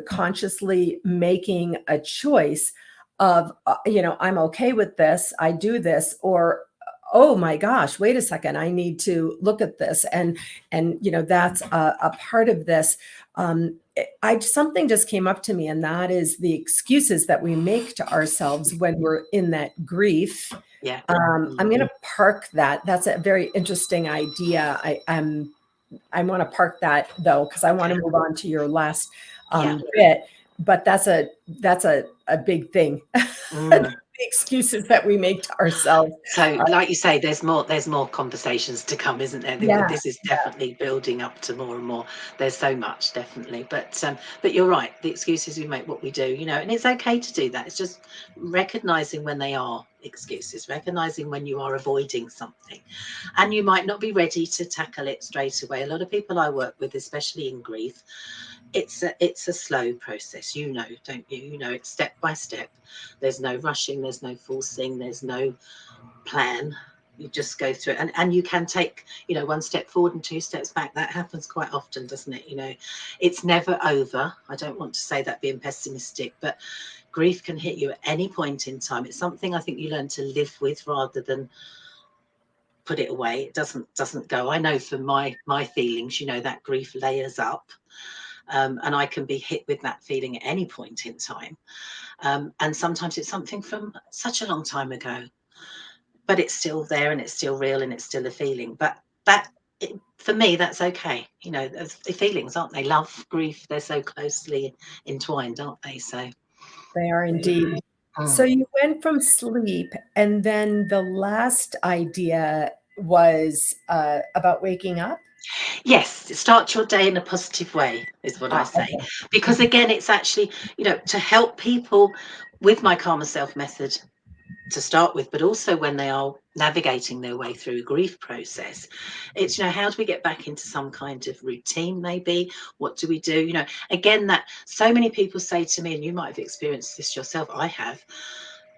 consciously making a choice of, I'm okay with this, I do this, or oh my gosh, wait a second, I need to look at this. And that's a part of this. I something just came up to me, and that is the excuses that we make to ourselves when we're in that grief. Yeah. I'm going to park that. That's a very interesting idea. I want to park that though, because I want to Okay. move on to your last Yeah. bit. But that's a big thing. Mm. The excuses that we make to ourselves. So, like you say, there's more conversations to come, isn't there? Yeah. This is definitely building up to more and more. There's so much, definitely. But you're right. The excuses we make, what we do, and it's okay to do that. It's just recognizing when they are excuses, recognizing when you are avoiding something, and you might not be ready to tackle it straight away. A lot of people I work with, especially in grief, it's a slow process, don't you? It's step by step. There's no rushing, there's no forcing, there's no plan. You just go through it, and you can take one step forward and two steps back. That happens quite often, doesn't it? It's never over. I don't want to say that being pessimistic, but grief can hit you at any point in time. It's something I think you learn to live with rather than put it away. It doesn't go. I know for my feelings, that grief layers up, and I can be hit with that feeling at any point in time. And sometimes it's something from such a long time ago, but it's still there and it's still real and it's still a feeling. But for me, that's okay. The feelings, aren't they? Love, grief, they're so closely entwined, aren't they? So, They are indeed. So mm. you went from sleep, and then the last idea was about waking up. Yes, start your day in a positive way is what I say. Okay. Because Mhm. again, it's actually, to help people with my Calmer Self method to start with, but also when they are navigating their way through a grief process. It's, how do we get back into some kind of routine, maybe? What do we do? Again, that so many people say to me, and you might have experienced this yourself, I have,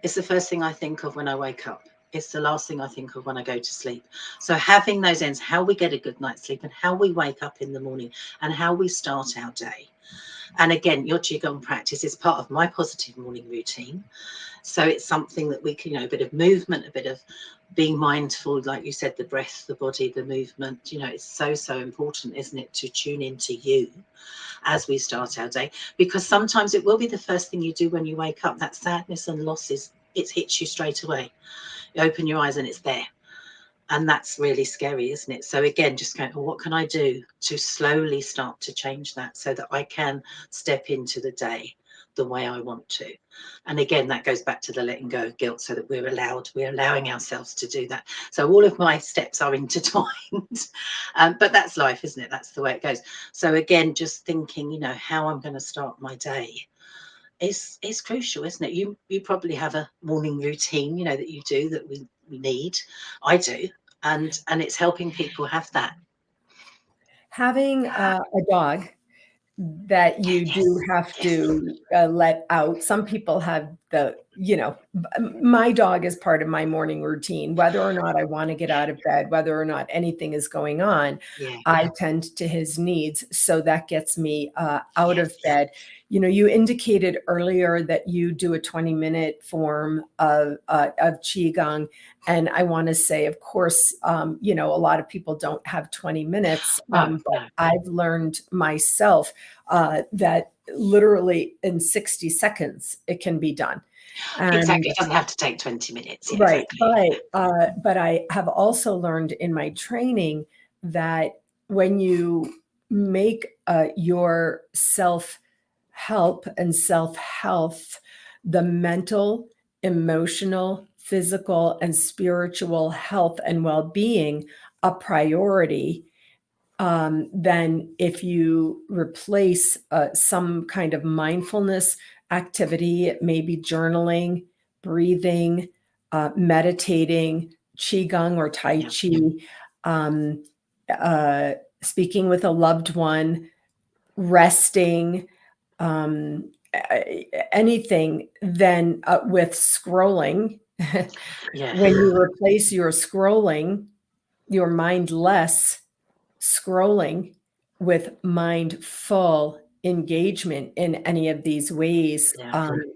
it's the first thing I think of when I wake up. It's the last thing I think of when I go to sleep. So having those ends, how we get a good night's sleep and how we wake up in the morning and how we start our day. And again, your Qigong practice is part of my positive morning routine. So it's something that we can, a bit of movement, a bit of being mindful, like you said, the breath, the body, the movement, it's so important, isn't it, to tune into you as we start our day, because sometimes it will be the first thing you do when you wake up. That sadness and losses, it hits you straight away. You open your eyes and it's there. And that's really scary, isn't it? So again, just going, well, what can I do to slowly start to change that so that I can step into the day the way I want to? And again, that goes back to the letting go of guilt, so that we're allowing ourselves to do that. So all of my steps are intertwined, but that's life, isn't it? That's the way it goes. So again, just thinking, how I'm going to start my day is crucial, isn't it? You probably have a morning routine, that you do, that we need. I do, and it's helping people have that. Having a dog that you do Yes, have yes, to let out. Some people have my dog is part of my morning routine, whether or not I want to get out of bed, whether or not anything is going on. yeah, I tend to his needs. So that gets me out of yes, bed. You indicated earlier that you do a 20-minute form of Qigong. And I want to say, of course, a lot of people don't have 20 minutes, no, but no, I've learned myself that literally in 60 seconds it can be done. And exactly. It doesn't have to take 20 minutes. Yeah, right, exactly. but I have also learned in my training that when you make your self help and self health, the mental, emotional, physical, and spiritual health and well being a priority, then if you replace some kind of mindfulness activity, it may be journaling, breathing, meditating, Qigong or Tai Chi, um, speaking with a loved one, resting, anything, then with scrolling, when you replace your scrolling, your mindless scrolling with mindful engagement in any of these ways,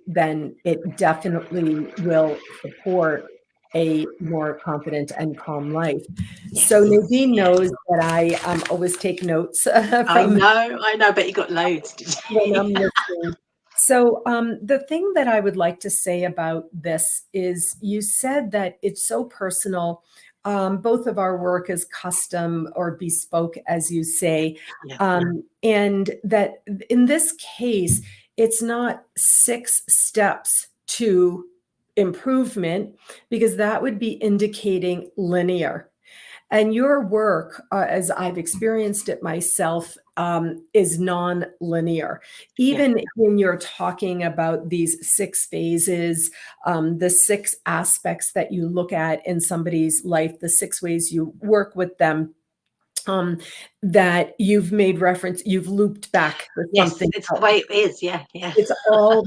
then it definitely will support a more confident and calm life. So Nadine knows that I always take notes from I know, but you got loads, did when you? I'm listening. So the thing that I would like to say about this is you said that it's so personal. Both of our work is custom or bespoke, as you say. And that in this case, it's not 6 steps to improvement, because that would be indicating linear. And your work, as I've experienced it myself, is non-linear. Even when you're talking about these 6 phases, the 6 aspects that you look at in somebody's life, the 6 ways you work with them, that you've made reference, you've looped back to something It's else. the way it is, It's all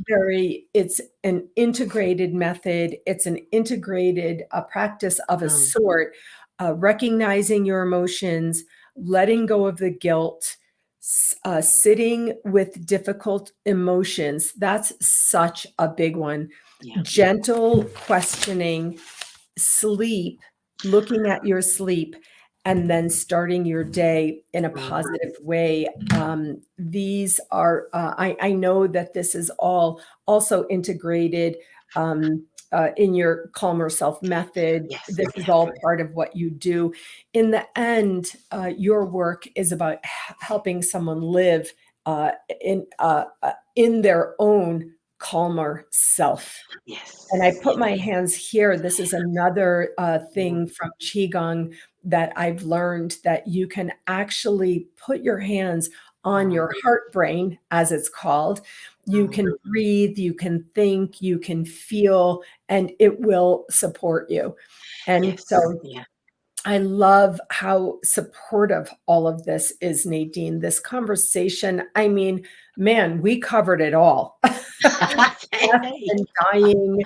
it's an integrated method. It's an integrated practice of a sort, recognizing your emotions, letting go of the guilt, sitting with difficult emotions. That's such a big one. Gentle questioning, sleep, looking at your sleep, and then starting your day in a positive way. These are, I know that this is all also integrated in your Calmer Self method. This is all part of what you do. In the end, your work is about helping someone live in their own calmer self. And I put my hands here. This is another thing from Qigong that I've learned, that you can actually put your hands on your heart brain, as it's called. You can breathe, you can think, you can feel, and it will support you. And so I love how supportive all of this is, Nadine. This conversation, I mean, man, we covered it all. Death and dying,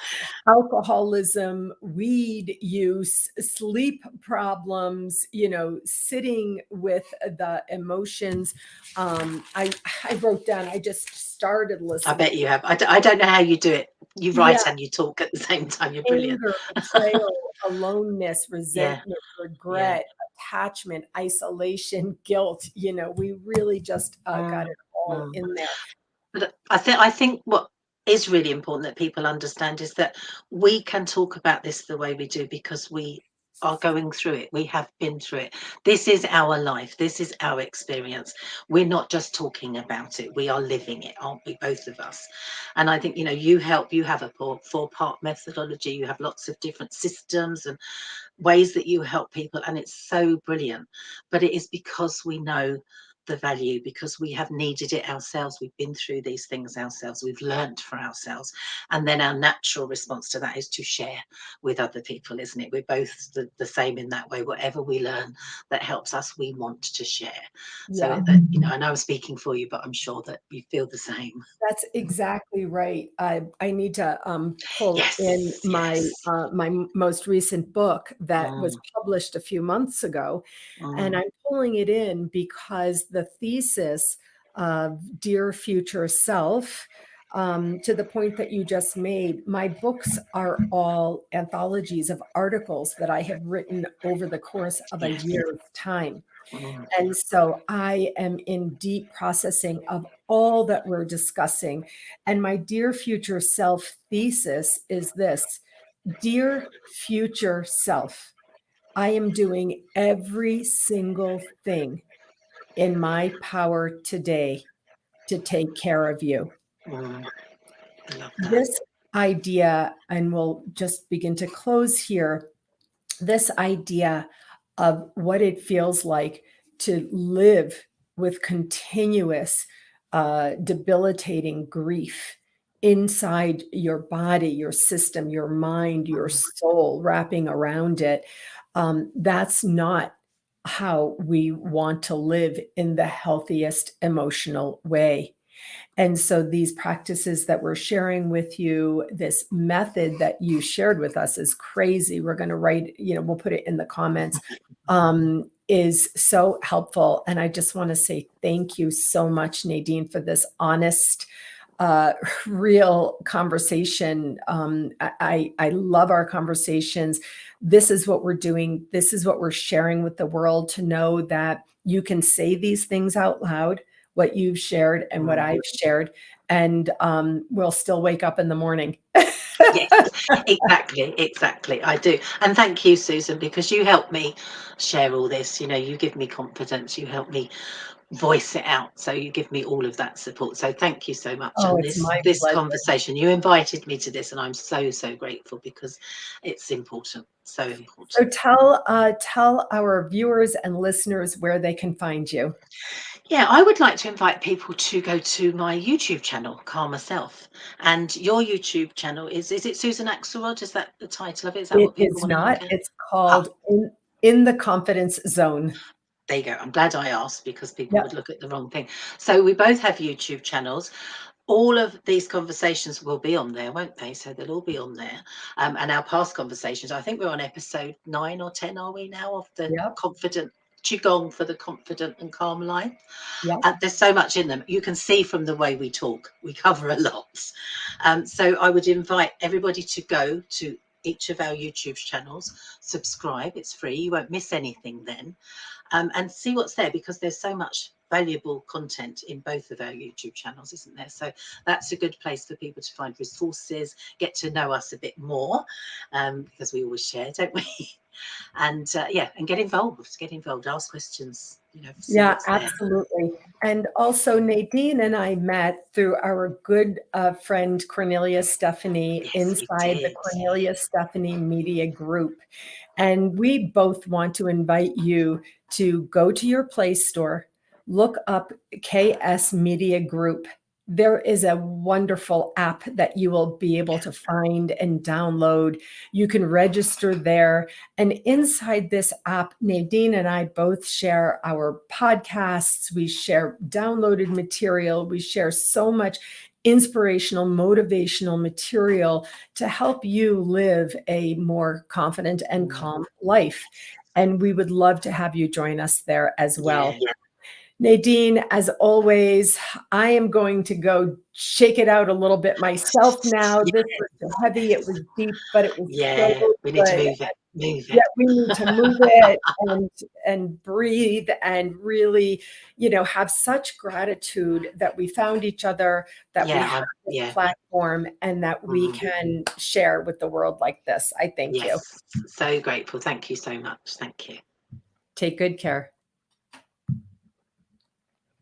alcoholism, weed use, sleep problems, sitting with the emotions. I wrote down, I just started listening. I bet you have. I don't know how you do it. You write and you talk at the same time. You're brilliant. Anger, betrayal, aloneness, resentment, regret, attachment, isolation, guilt. We really just got it all in there. But I think what is really important that people understand is that we can talk about this the way we do because we are going through it. We have been through it. This is our life. This is our experience. We're not just talking about it. We are living it, aren't we, both of us? And I think, you have a 4-part methodology. You have lots of different systems and ways that you help people. And it's so brilliant. But it is because we know the value, because we have needed it ourselves. We've been through these things ourselves. We've learned for ourselves. And then our natural response to that is to share with other people, isn't it? We're both the same in that way. Whatever we learn that helps us, we want to share. So, I know I'm speaking for you, but I'm sure that you feel the same. That's exactly right. I need to pull in my most recent book that was published a few months ago. And I'm pulling it in because the thesis of Dear Future Self, to the point that you just made, my books are all anthologies of articles that I have written over the course of a year's time. And so I am in deep processing of all that we're discussing. And my Dear Future Self thesis is this: Dear Future Self, I am doing every single thing in my power today to take care of you. This idea, and we'll just begin to close here, this idea of what it feels like to live with continuous debilitating grief inside your body, your system, your mind, your soul, wrapping around it. That's not how we want to live in the healthiest emotional way. And so these practices that we're sharing with you, this method that you shared with us is crazy. We're going to write, we'll put it in the comments, is so helpful. And I just want to say thank you so much, Nadine, for this honest, real conversation. I love our conversations. This is what we're doing. This is what we're sharing with the world, to know that you can say these things out loud, what you've shared and what I've shared, and we'll still wake up in the morning. Yes, exactly. I do. And thank you, Susan, because you help me share all this. You give me confidence. You help me voice it out. So you give me all of that support. So thank you so much. Oh, And it's my this pleasure. conversation, you invited me to this, and I'm so grateful, because it's important. So important. So tell our viewers and listeners where they can find you. Yeah, I would like to invite people to go to my YouTube channel, Calmer Self. And your YouTube channel is it Susan Axelrod? Is that the title of it? Is that It what people is want to not. look at? It's called in the Confidence Zone. There you go. I'm glad I asked, because people Yep. would look at the wrong thing. So we both have YouTube channels. All of these conversations will be on there, won't they? So they'll all be on there. And our past conversations, I think we're on episode 9 or 10, are we now, of the Yep. confident Qigong for the confident and calm life. Yep. There's so much in them. You can see from the way we talk, we cover a lot. So I would invite everybody to go to each of our YouTube channels, subscribe. It's free. You won't miss anything then. And see what's there, because there's so much valuable content in both of our YouTube channels, isn't there? So that's a good place for people to find resources, get to know us a bit more, because we always share, don't we? And and get involved, ask questions, see Yeah, what's there. absolutely. And also, Nadine and I met through our good friend Cornelia Stephanie, Yes, we inside the did. Cornelia Stephanie Media Group. And we both want to invite you to go to your Play Store, look up KS Media Group. There is a wonderful app that you will be able to find and download. You can register there. And inside this app, Nadine and I both share our podcasts. We share downloaded material. We share so much inspirational, motivational material to help you live a more confident and calm life. And we would love to have you join us there as well. Yeah. Nadine, as always, I am going to go shake it out a little bit myself now. This was heavy, it was deep, but it was so We need to good. move it. Yeah, we need to move it and breathe, and really, have such gratitude that we found each other, that we have this platform, and that we can share with the world like this. I thank you. So grateful. Thank you so much. Thank you. Take good care.